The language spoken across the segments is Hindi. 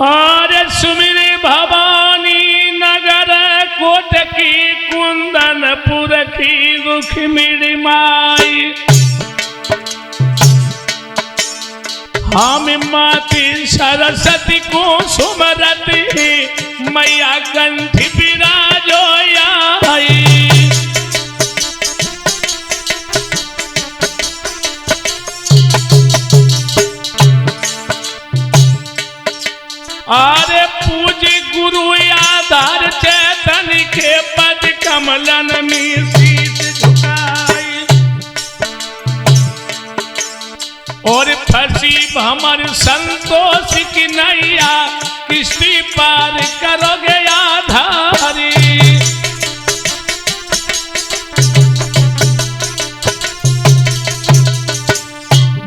और सुमिरे भवानी नगर कोट की कुंदनपुर की रुक्मिणी माई। हम माती सरस्वती को सुमरती मैया कंठी विराजो आई। अरे पूज्य गुरु आधार चैतन के पद कमलन में शीश झुकाई। और फंसी हमर संतोष की नैया किश्ती पार करोगे आधारी।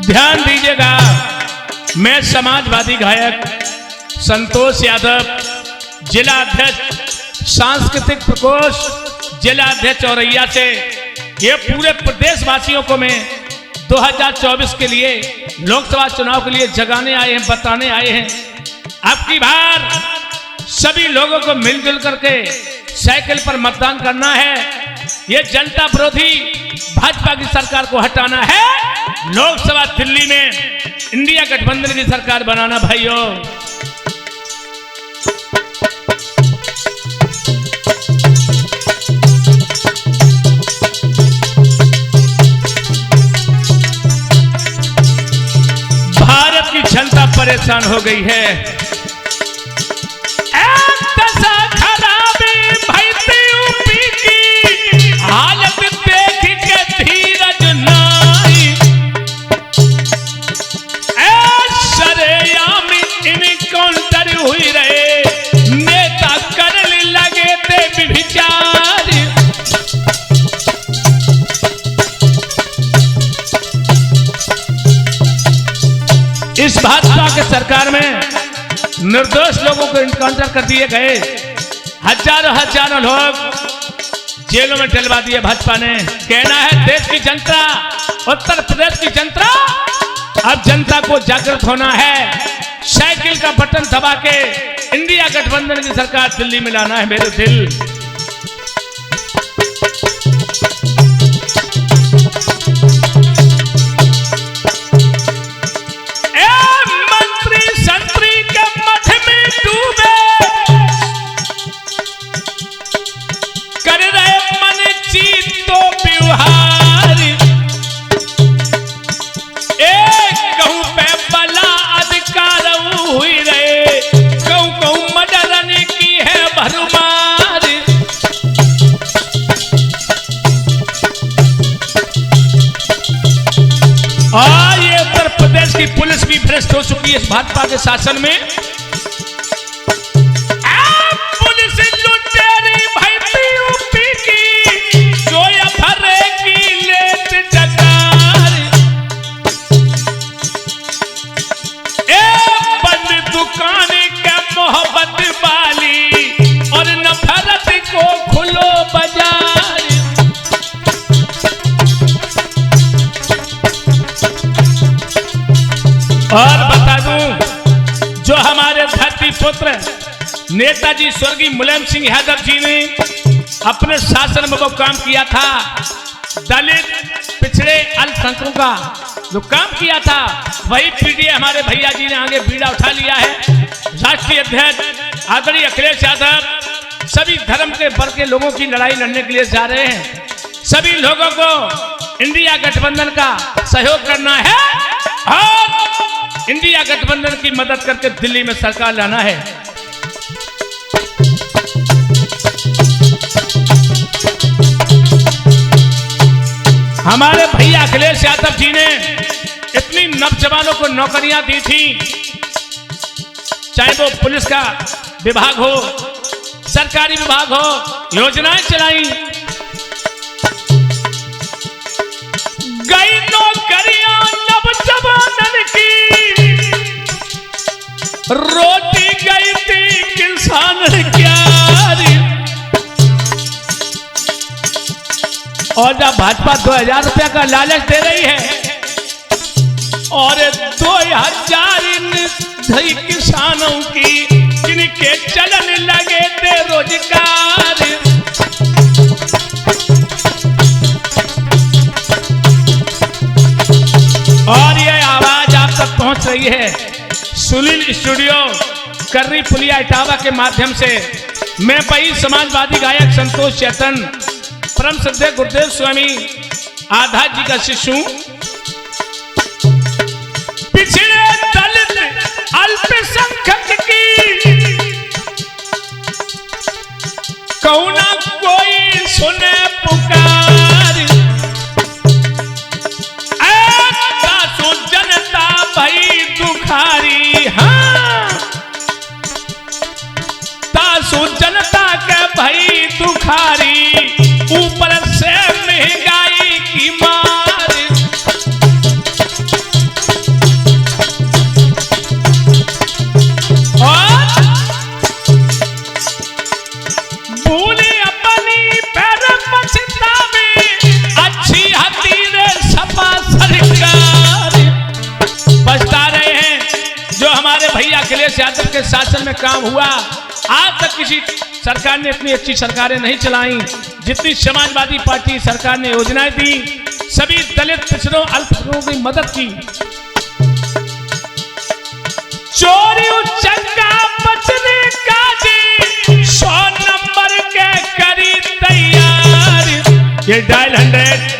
ध्यान दीजिएगा, मैं समाजवादी गायक संतोष यादव, जिला अध्यक्ष सांस्कृतिक प्रकोष्ठ जिला अध्यक्ष औरैया से ये पूरे प्रदेशवासियों को मैं 2024 के लिए लोकसभा चुनाव के लिए जगाने आए हैं, बताने आए हैं। अब की बार सभी लोगों को मिलजुल करके साइकिल पर मतदान करना है। ये जनता विरोधी भाजपा की सरकार को हटाना है। लोकसभा दिल्ली में इंडिया गठबंधन की सरकार बनाना भाइयों। जनता परेशान हो गई है। खराबी भई यूपी की हालत देख के धीरज नाई। सरेआम इनकाउंटर हुई रहे, नेता करने लगे थे विचार। इस भाजपा के सरकार में निर्दोष लोगों को इनकाउंटर कर दिए गए, हजारों लोग जेलों में डलवा दिए भाजपा ने। कहना है देश की जनता, उत्तर प्रदेश की जनता, अब जनता को जागृत होना है। साइकिल का बटन दबा के इंडिया गठबंधन की सरकार दिल्ली में लाना है मेरे दिल। और ये उत्तर प्रदेश की पुलिस भी भ्रष्ट हो चुकी है इस भाजपा के शासन में। पुलिस लुटेरी भई यूपी की, जो अफरे की लेत जकार। बंद दुकान के मोहब्बत वाली और नफरत को खुलो बाजार। और बता दूं, जो हमारे धरती पुत्र नेताजी स्वर्गीय मुलायम सिंह यादव जी ने अपने शासन में वो काम किया था, दलित पिछड़े अल्पसंख्यकों का जो काम किया था, वही पीढ़ी हमारे भैया जी ने आगे बीड़ा उठा लिया है। राष्ट्रीय अध्यक्ष आदरणीय अखिलेश यादव सभी धर्म के वर्ग के लोगों की लड़ाई लड़ने के लिए जा रहे हैं। सभी लोगों को इंडिया गठबंधन का सहयोग करना है और इंडिया गठबंधन की मदद करके दिल्ली में सरकार लाना है। हमारे भैया अखिलेश यादव जी ने इतनी नौजवानों को नौकरियां दी थी, चाहे वो पुलिस का विभाग हो, सरकारी विभाग हो, योजनाएं चलाई। गई नौकरियां नौजवानन की, रोटी गई थी किसान क्या। और जब भाजपा 2000 रुपया का लालच दे रही है और 2000 किसानों की इनके चलन लगे थे रोजगार। और ये आवाज आप तक पहुंच रही है सुनील स्टूडियो कर्री पुलिया इटावा के माध्यम से। मैं वही समाजवादी गायक संतोष चेतन परम श्रद्धेय गुरुदेव स्वामी आधा जी का शिष्य हूं। पिछड़े दलित अल्पसंख्यक की कहूं ना कोई सुने पुकार। तासु जनता भई दुखारी, हाँ तासु जनता के भई दुखारी, ऊपर से महंगाई की मार। और भूली अपनी पैर पछतावे, अच्छी हतीरे सपा सरकार। पछता रहे हैं जो हमारे भैया अखिलेश यादव के शासन में काम हुआ। आज तक किसी सरकार ने इतनी अच्छी सरकारें नहीं चलाई जितनी समाजवादी पार्टी सरकार ने योजनाएं दी, सभी दलित पिछड़ों अल्पसंख्यकों की मदद की। चोरी उचक्का बचने का जी 100 नंबर के करी तैयार। ये डायल 100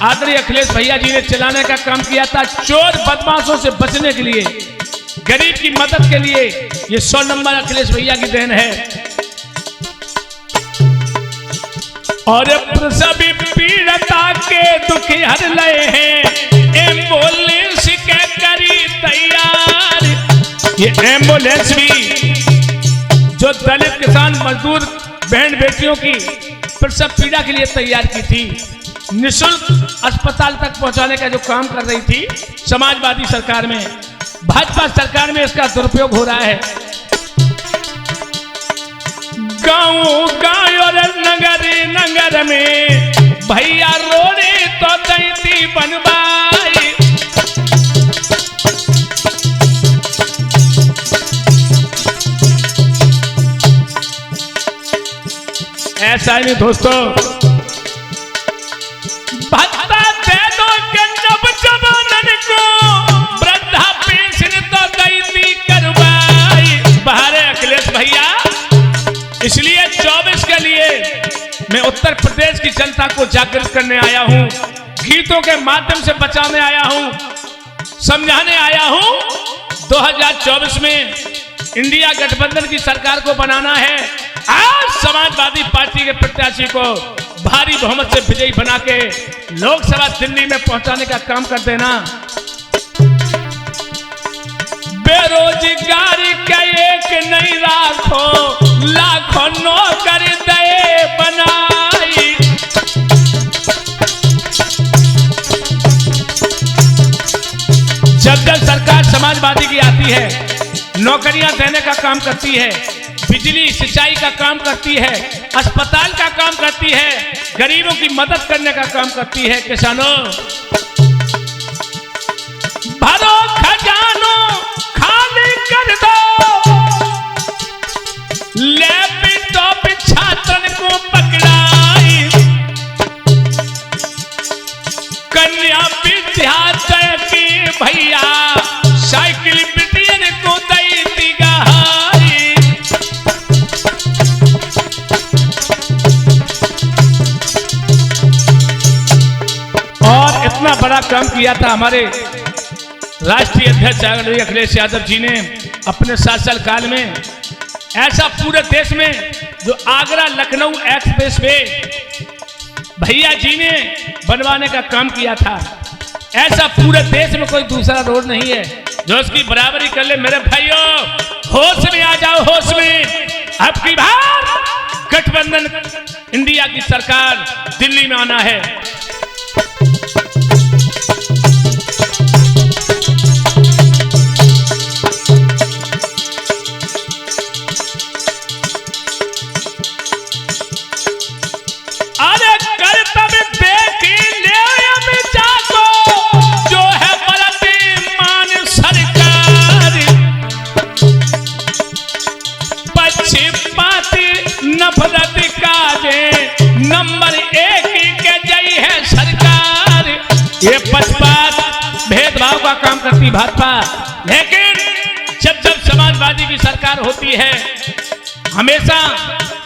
आदरणीय अखिलेश भैया जी ने चलाने का काम किया था चोर बदमाशों से बचने के लिए, गरीब की मदद के लिए। ये 100 नंबर अखिलेश भैया की देन है। और सभी पीड़िता के दुख हर लए हैं, एम्बुलेंस के करी तैयार। ये एम्बुलेंस भी जो दलित किसान मजदूर बहन बेटियों की प्रसव पीड़ा के लिए तैयार की थी, निःशुल्क अस्पताल तक पहुंचाने का जो काम कर रही थी समाजवादी सरकार में, भाजपा सरकार में इसका दुरुपयोग हो रहा है। गाँव गाँव और नगर नगर में भैया रोने तो दैती बनवाई। ऐसा ही नहीं दोस्तों, भत्ता दे दो के नौजवानन को, वृद्धा पेंशन तो दैती करवाई। बाहर है अखिलेश भैया, इसलिए 24 के लिए मैं उत्तर प्रदेश की जनता को जागृत करने आया हूं, गीतों के माध्यम से बचाने आया हूं, समझाने आया हूं। 2024 में इंडिया गठबंधन की सरकार को बनाना है। आज समाजवादी पार्टी के प्रत्याशी को भारी बहुमत से विजयी बना के लोकसभा दिल्ली में पहुंचाने का काम कर देना। बेरोजगारी का एक नहीं राखो, लाखों नौकरी दे बनाई। जब जब सरकार समाजवादी की आती है, नौकरियां देने का काम करती है, बिजली सिंचाई का काम करती है, अस्पताल का काम करती है, गरीबों की मदद करने का काम करती है। किसानों भरो खजानो खाली कर दो, लैपटॉप छात्रन को पकड़ाई। कन्या विद्यालय की भैया साइकिल बिटियन को दैती गहाई। और इतना बड़ा काम किया था हमारे राष्ट्रीय अध्यक्ष आदरणीय अखिलेश यादव जी ने अपने शासन काल में। ऐसा पूरे देश में जो आगरा लखनऊ एक्सप्रेस वे भैया जी ने बनवाने का काम किया था, ऐसा पूरे देश में कोई दूसरा रोड नहीं है जो उसकी बराबरी कर ले। मेरे भाइयों, होश में आ जाओ, होश में। अब की बार गठबंधन इंडिया की सरकार दिल्ली में आना है। पक्षपात भेदभाव का काम करती भाजपा। लेकिन जब जब समाजवादी की सरकार होती है हमेशा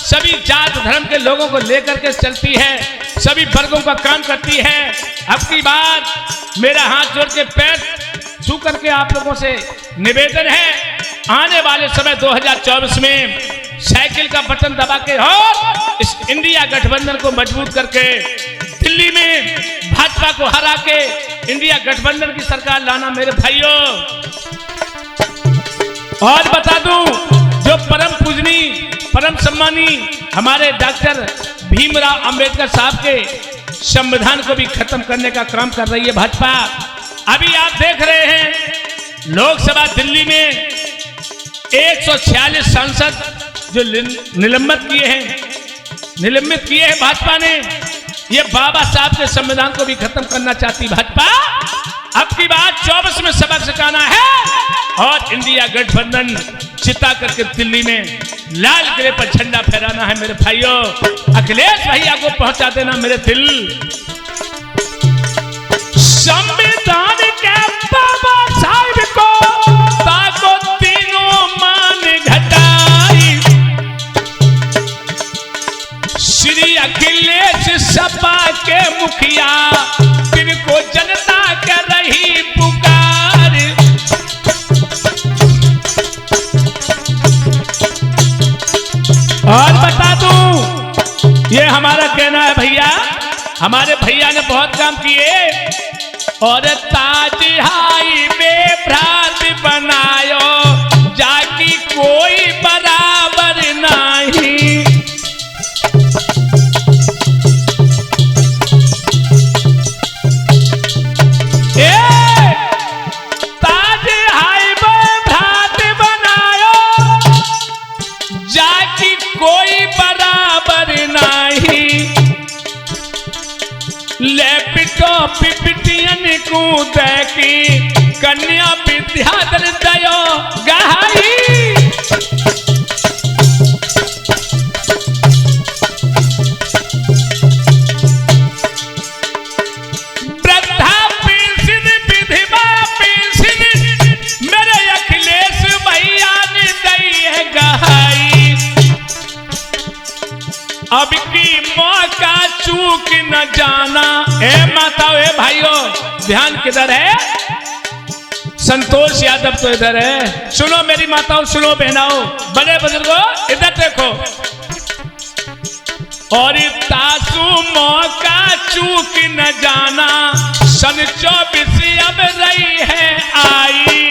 सभी जात धर्म के लोगों को लेकर के चलती है, सभी वर्गों का काम करती है। अब की बार मेरा हाथ जोड़ के पैर छू करके आप लोगों से निवेदन है, आने वाले समय 2024 में साइकिल का बटन दबा के और इस इंडिया गठबंधन को मजबूत करके दिल्ली में भाजपा को हरा के इंडिया गठबंधन की सरकार लाना मेरे भाइयों। और बता दूं, जो परम पूजनी परम सम्मानी हमारे डॉक्टर भीमराव अंबेडकर साहब के संविधान को भी खत्म करने का काम कर रही है भाजपा। अभी आप देख रहे हैं लोकसभा दिल्ली में 146 सांसद जो निलंबित किए हैं भाजपा ने। ये बाबा साहब के संविधान को भी खत्म करना चाहती भाजपा। अब की बात 24 में सबक सिखाना है और इंडिया गठबंधन चिता करके दिल्ली में लाल किले पर झंडा फहराना है मेरे भाइयों। अखिलेश भैया को पहुंचा देना मेरे दिल। संविधान के बाबा साहब को ताको तीनों मान घटाई, श्री अखिलेश सपा के मुखिया तिनको जनता कर रही पुकार। और बता दूं, ये हमारा कहना है भैया, हमारे भैया ने बहुत काम किए। और ताज हाईवे भ्रात बनायो जाकी कोई बराबर नहीं, ताज हाईवे भ्रात बनायो जाकी कोई बराबर नहीं, लैपटॉप पिटियन को देखी कन्या विद्याधर दयो गहाई। वृद्धा पेंशन विधवा पेंशन मेरे अखिलेश भैया ने दी है गहाई। अब की मौका चूक न जाना। ए माताओं ए भाइयों, ध्यान किधर है? संतोष यादव तो इधर है। सुनो मेरी माताओं, सुनो बहनाओं, बड़े बुजुर्गों, इधर देखो। और तासु मौका चूक न जाना, सन 24 अब रही है आई।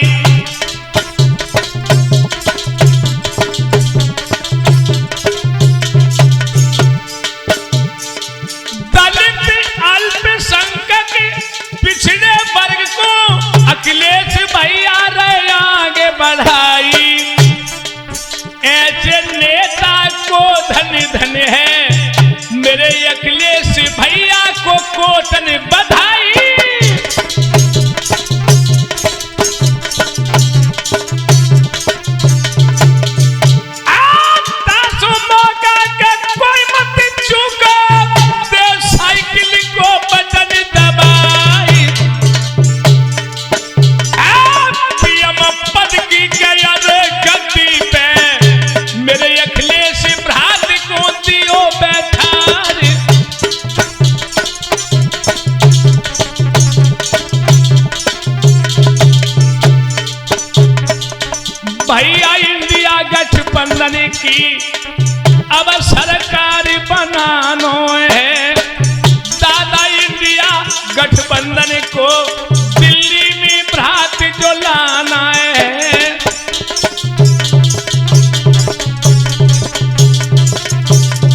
पिछड़े वर्ग को अखिलेश भैया रे आगे बढ़ाई। ऐसे नेता को धन धन है मेरे अखिलेश भैया को कोटन बधाई। मौका के कोई मत चूको, दे साइकिल को बटन दबाई। पद की गया गद्दी पे मेरे अखिलेश भ्रात को दियो बैठार। भैया इंडिया गठबंधन की अब सरकार बनानो है। दादा इंडिया गठबंधन को दिल्ली में भ्रात जो लाना है।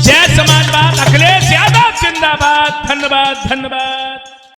जय समाजवाद, अखिलेश यादव जिंदाबाद। धन्यवाद धन्यवाद।